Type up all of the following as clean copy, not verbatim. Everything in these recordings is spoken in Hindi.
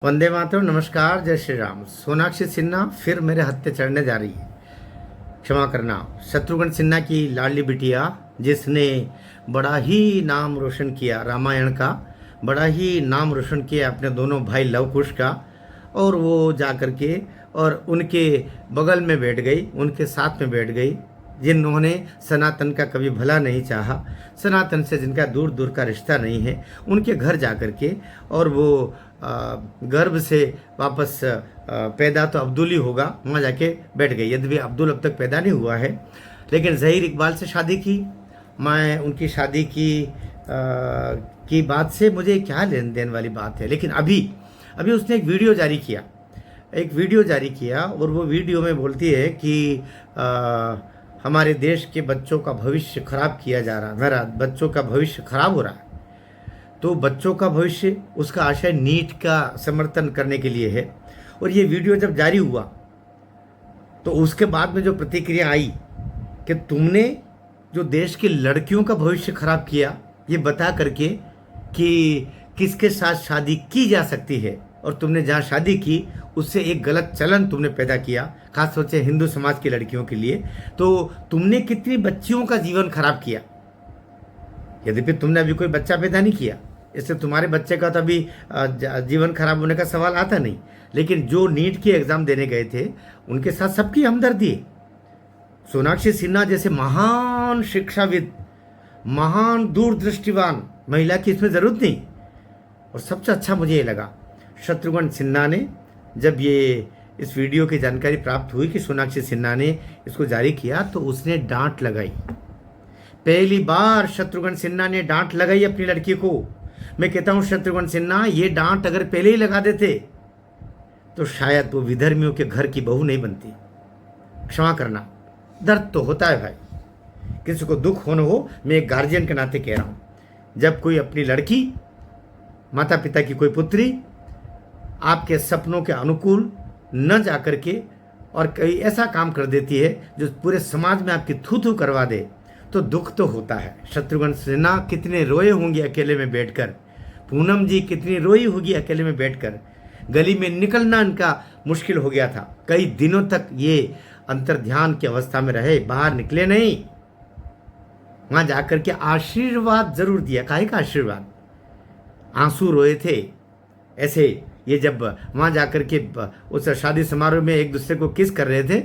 वंदे मातरम। नमस्कार, जय श्री राम। सोनाक्षी सिन्हा फिर मेरे हत्थे चढ़ने जा रही है। क्षमा करना। शत्रुघ्न सिन्हा की लाडली बिटिया, जिसने बड़ा ही नाम रोशन किया रामायण का, बड़ा ही नाम रोशन किया अपने दोनों भाई लव कुश का, और वो जा कर के और उनके बगल में बैठ गई, उनके साथ में बैठ गई, जिन्होंने सनातन का कभी भला नहीं चाहा, सनातन से जिनका दूर दूर का रिश्ता नहीं है, उनके घर जा कर के, और वो गर्भ से वापस पैदा तो अब्दुल ही होगा, वहाँ जाके बैठ गई। यद्यपि अब्दुल अब तक पैदा नहीं हुआ है, लेकिन ज़हीर इकबाल से शादी की। मैं उनकी शादी की बात से मुझे क्या लेन देन वाली बात है, लेकिन अभी अभी उसने एक वीडियो जारी किया, और वो वीडियो में बोलती है कि हमारे देश के बच्चों का भविष्य खराब किया जा रहा है, मेरा बच्चों का भविष्य खराब हो रहा है। तो बच्चों का भविष्य, उसका आशय नीट का समर्थन करने के लिए है। और ये वीडियो जब जारी हुआ तो उसके बाद में जो प्रतिक्रिया आई कि तुमने जो देश की लड़कियों का भविष्य खराब किया, ये बता करके कि किसके साथ शादी की जा सकती है, और तुमने जहाँ शादी की उससे एक गलत चलन तुमने पैदा किया, खास तौर से हिंदू समाज की लड़कियों के लिए। तो तुमने कितनी बच्चियों का जीवन खराब किया। यद्यपि तुमने अभी कोई बच्चा पैदा नहीं किया, इससे तुम्हारे बच्चे का तो अभी जीवन खराब होने का सवाल आता नहीं, लेकिन जो नीट के एग्ज़ाम देने गए थे उनके साथ सबकी हमदर्दी है। सोनाक्षी सिन्हा जैसे महान शिक्षाविद, महान दूरदृष्टिवान महिला की इसमें ज़रूरत नहीं। और सबसे अच्छा मुझे ये लगा, शत्रुघ्न सिन्हा ने जब ये इस वीडियो की जानकारी प्राप्त हुई कि सोनाक्षी सिन्हा ने इसको जारी किया, तो उसने डांट लगाई। पहली बार शत्रुघ्न सिन्हा ने डांट लगाई अपनी लड़की को। मैं कहता हूं, शत्रुघ्न सिन्हा ये डांट अगर पहले ही लगा देते तो शायद वो विधर्मियों के घर की बहू नहीं बनती। क्षमा करना, दर्द तो होता है भाई, किसी को दुख होना हो, मैं एक गार्जियन के नाते कह रहा हूं। जब कोई अपनी लड़की, माता पिता की कोई पुत्री आपके सपनों के अनुकूल न जा कर के और कई ऐसा काम कर देती है जो पूरे समाज में आपकी थू थू करवा दे, तो दुख तो होता है। शत्रुघ्न सिन्हा कितने रोए होंगे अकेले में बैठकर, पूनम जी कितनी रोई होगी अकेले में बैठकर। गली में निकलना इनका मुश्किल हो गया था, कई दिनों तक ये अंतर्ध्यान की अवस्था में रहे, बाहर निकले नहीं। वहां जाकर के आशीर्वाद जरूर दिया। काहे का आशीर्वाद? आंसू रोए थे ऐसे। ये जब वहां जाकर के उस शादी समारोह में एक दूसरे को किस कर रहे थे,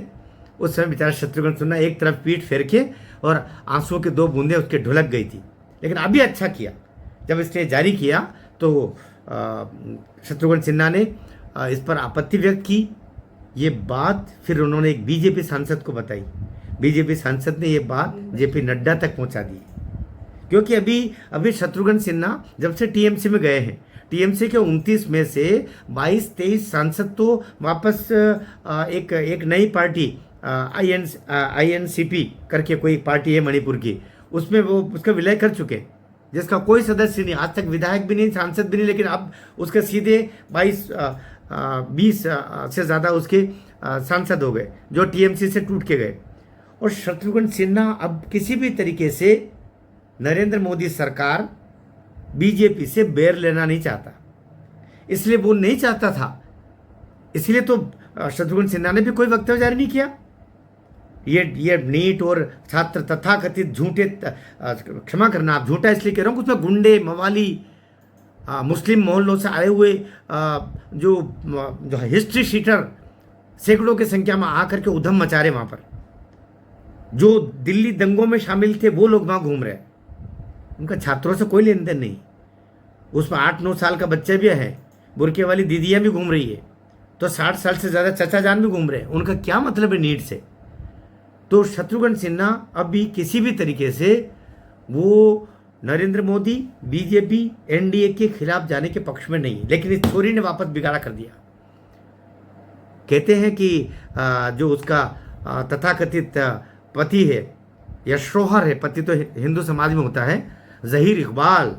उस समय बेचारा शत्रुघ्न सिन्हा एक तरफ पीठ फेर के और आंसुओं की दो बूंदें उसके ढुलक गई थी। लेकिन अभी अच्छा किया, जब इसने जारी किया तो शत्रुघ्न सिन्हा ने इस पर आपत्ति व्यक्त की। ये बात फिर उन्होंने एक बीजेपी सांसद को बताई। बीजेपी सांसद ने ये बात जेपी नड्डा तक पहुंचा दी, क्योंकि अभी शत्रुघ्न सिन्हा जब से टीएमसी में गए हैं, टीएमसी के 29 में से 22-23 सांसद तो वापस एक नई पार्टी INCP करके कोई पार्टी है मणिपुर की, उसमें वो उसका विलय कर चुके, जिसका कोई सदस्य नहीं, आज तक विधायक भी नहीं, सांसद भी नहीं, लेकिन अब उसके सीधे 20 से ज़्यादा उसके सांसद हो गए जो टीएमसी से टूट के गए। और शत्रुघ्न सिन्हा अब किसी भी तरीके से नरेंद्र मोदी सरकार बीजेपी से बैर लेना नहीं चाहता, इसलिए वो नहीं चाहता था, इसलिए तो शत्रुघ्न सिन्हा ने भी कोई वक्तव्य जारी नहीं किया। ये नीट और छात्र तथाकथित झूठे, क्षमा करना आप, झूठा इसलिए कह रहा हूँ, उसमें गुंडे मवाली मुस्लिम मोहल्लों से आए हुए जो हिस्ट्री शीटर सैकड़ों की संख्या में आकर के उधम मचा रहे, वहाँ पर जो दिल्ली दंगों में शामिल थे वो लोग वहाँ घूम रहे हैं। उनका छात्रों से कोई लेन देन नहीं। उसमें 8-9 साल का बच्चे भी है, बुरके वाली दीदियाँ भी घूम रही है, तो 60 साल से ज़्यादा चचा जान भी घूम रहे हैं। उनका क्या मतलब है नीट से? तो शत्रुघ्न सिन्हा अभी किसी भी तरीके से वो नरेंद्र मोदी, बीजेपी, एनडीए के खिलाफ जाने के पक्ष में नहीं, लेकिन इस छोरी ने वापस बिगाड़ा कर दिया। कहते हैं कि जो उसका तथाकथित पति है या शोहर है, पति तो हिंदू समाज में होता है, ज़हीर इकबाल,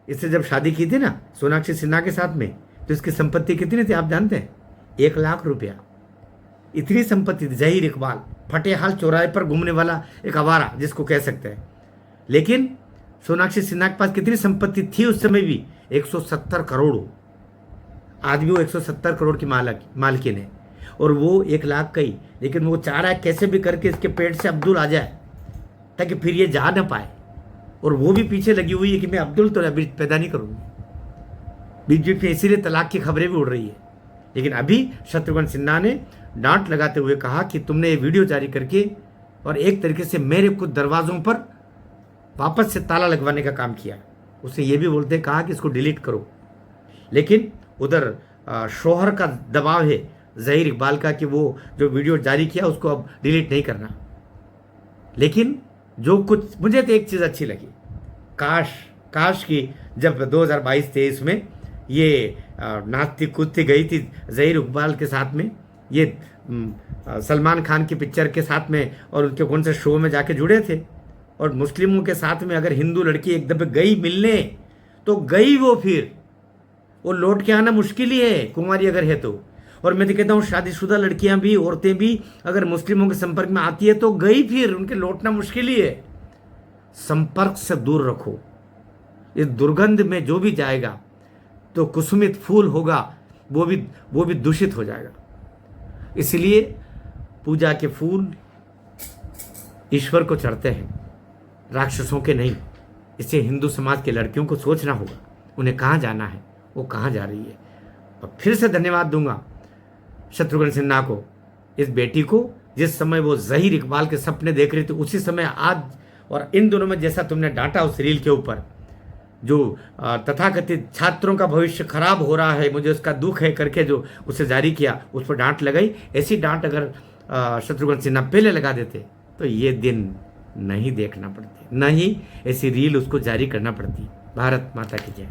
इससे जब शादी की थी ना सोनाक्षी सिन्हा के साथ में, तो इसकी संपत्ति कितनी थी आप जानते हैं? 1 लाख रुपया, इतनी संपत्ति थी। ज़हीर इकबाल फटेहाल चौराहे पर घूमने वाला एक आवारा जिसको कह सकते हैं। लेकिन सोनाक्षी सिन्हा के पास कितनी संपत्ति थी उस समय भी? 170 करोड़। आदमी वो 170 करोड़ की मालकिन है और वो 1 लाख का ही, लेकिन वो चाह रहा है कैसे भी करके इसके पेट से अब्दुल आ जाए ताकि फिर ये जा ना पाए। और वो भी पीछे लगी हुई है कि मैं अब्दुल तो अभी पैदा नहीं करूँगी। बीच बीच में इसीलिए तलाक की खबरें भी उड़ रही है। लेकिन अभी शत्रुघ्न सिन्हा ने डांट लगाते हुए कहा कि तुमने ये वीडियो जारी करके और एक तरीके से मेरे कुछ दरवाज़ों पर वापस से ताला लगवाने का काम किया। उसने ये भी बोलते कहा कि इसको डिलीट करो। लेकिन उधर शोहर का दबाव है ज़हीर इकबाल का कि वो जो वीडियो जारी किया उसको अब डिलीट नहीं करना। लेकिन जो कुछ मुझे तो एक चीज़ अच्छी लगी, काश की जब 2022-23 में ये नाचती कूदती गई थी ज़हीर इकबाल के साथ में, ये सलमान खान की पिक्चर के साथ में और उनके कौन से शो में जाके जुड़े थे, और मुस्लिमों के साथ में अगर हिंदू लड़की एक दफ़े गई मिलने तो गई वो लौट के आना मुश्किल ही है, कुंवारी अगर है तो। और मैं तो कहता हूँ शादीशुदा लड़कियां भी, औरतें भी अगर मुस्लिमों के संपर्क में आती है तो गई, फिर उनके लौटना मुश्किल ही है। संपर्क से दूर रखो। इस दुर्गंध में जो भी जाएगा तो कुसुमित फूल होगा, वो भी दूषित हो जाएगा। इसलिए पूजा के फूल ईश्वर को चढ़ते हैं, राक्षसों के नहीं। इससे हिंदू समाज के लड़कियों को सोचना होगा उन्हें कहाँ जाना है, वो कहाँ जा रही है। और फिर से धन्यवाद दूंगा शत्रुघ्न सिन्हा को, इस बेटी को, जिस समय वो ज़हीर इकबाल के सपने देख रही थी उसी समय आज और इन दोनों में जैसा तुमने डांटा उस रील के ऊपर, जो तथाकथित छात्रों का भविष्य खराब हो रहा है, मुझे उसका दुख है करके जो उसे जारी किया, उस पर डांट लगाई। ऐसी डांट अगर शत्रुघ्न सिन्हा पहले लगा देते तो ये दिन नहीं देखना पड़ते, न ही ऐसी रील उसको जारी करना पड़ती। भारत माता की जय।